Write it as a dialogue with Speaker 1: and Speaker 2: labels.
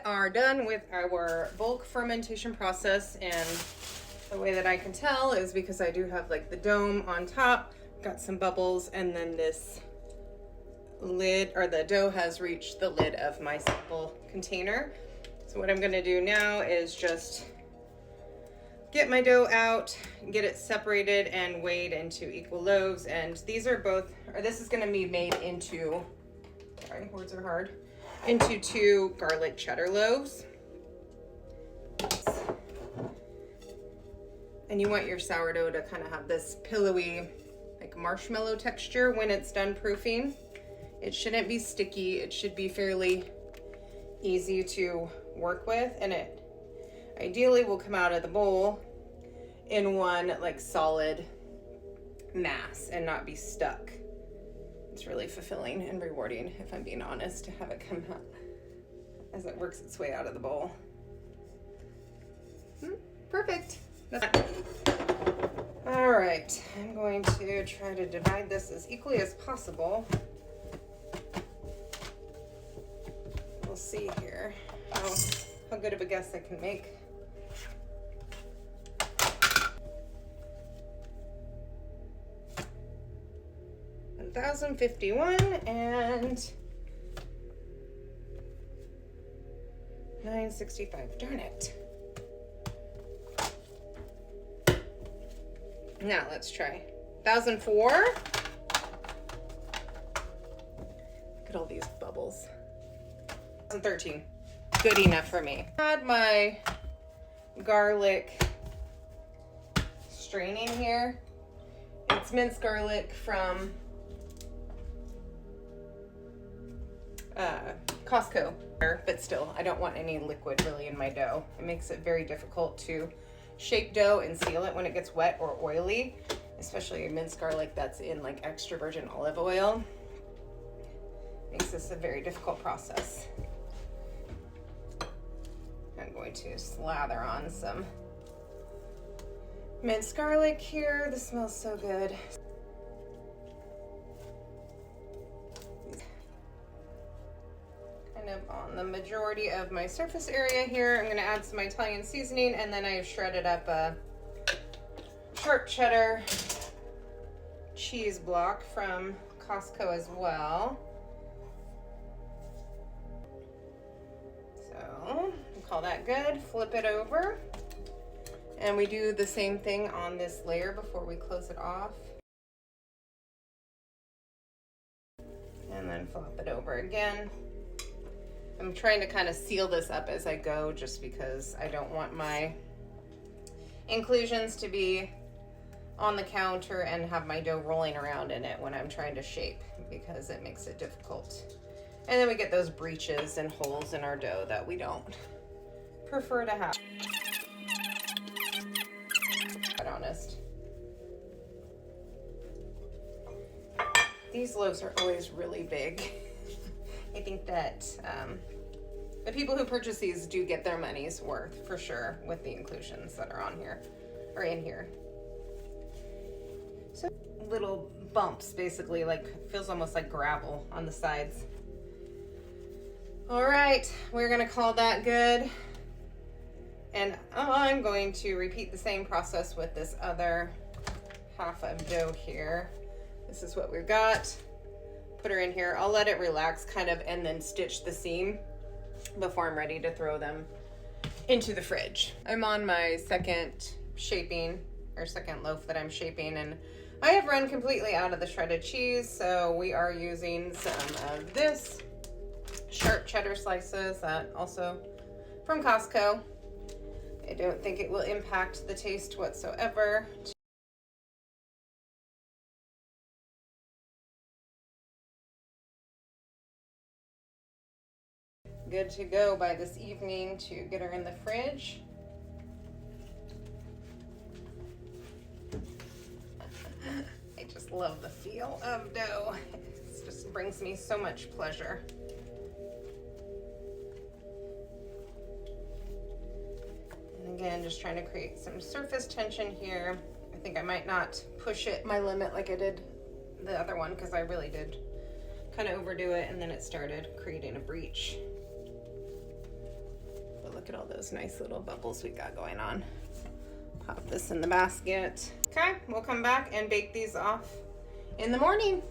Speaker 1: are done with our bulk fermentation process, and the way that I can tell is because I do have like the dome on top, got some bubbles, and then this lid, or the dough has reached the lid of my sample container. So what I'm gonna do now is just get my dough out, get it separated and weighed into equal loaves. And these are both, or this is gonna be made into, sorry, words are hard, into 2 garlic cheddar loaves. And you want your sourdough to kind of have this pillowy, like marshmallow texture when it's done proofing. It shouldn't be sticky. It should be fairly easy to work with, and it ideally will come out of the bowl in one like solid mass and not be stuck. It's really fulfilling and rewarding, if I'm being honest, to have it come out as it works its way out of the bowl. Perfect. All right, I'm going to try to divide this as equally as possible. We'll see here how good of a guess I can make. $1,051 and $965. Darn it. Now let's try 1,004. Look at all these bubbles. 1,013. Good enough for me. I had my garlic straining here. It's minced garlic from Costco, but still, I don't want any liquid really in my dough. It makes it very difficult to shape dough and seal it when it gets wet or oily, especially minced garlic that's in like extra virgin olive oil. Makes this a very difficult process. I'm going to slather on some minced garlic here. This smells so good. Kind of on the majority of my surface area here. I'm going to add some Italian seasoning, and then I have shredded up a sharp cheddar cheese block from Costco as well. So call that good. Flip it over, and we do the same thing on this layer before we close it off, and then flop it over again. I'm trying to kind of seal this up as I go, just because I don't want my inclusions to be on the counter and have my dough rolling around in it when I'm trying to shape, because it makes it difficult. And then we get those breaches and holes in our dough that we don't prefer to have. To be honest. These loaves are always really big. I think that the people who purchase these do get their money's worth for sure with the inclusions that are on here or in here. So little bumps, basically, like feels almost like gravel on the sides. All right, we're gonna call that good. And I'm going to repeat the same process with this other half of dough here. This is what we've got. Put her in here. I'll let it relax kind of, and then stitch the seam before I'm ready to throw them into the fridge. I'm on my second shaping, or second loaf that I'm shaping, and I have run completely out of the shredded cheese, so we are using some of this sharp cheddar slices, that also from Costco. I don't think it will impact the taste whatsoever. Good to go by this evening to get her in the fridge. I just love the feel of dough. It just brings me so much pleasure. And again, just trying to create some surface tension here. I think I might not push it my limit like I did the other one, because I really did kind of overdo it, and then it started creating a breach. Look at all those nice little bubbles we got going on. Pop this in the basket. Okay, we'll come back and bake these off in the morning.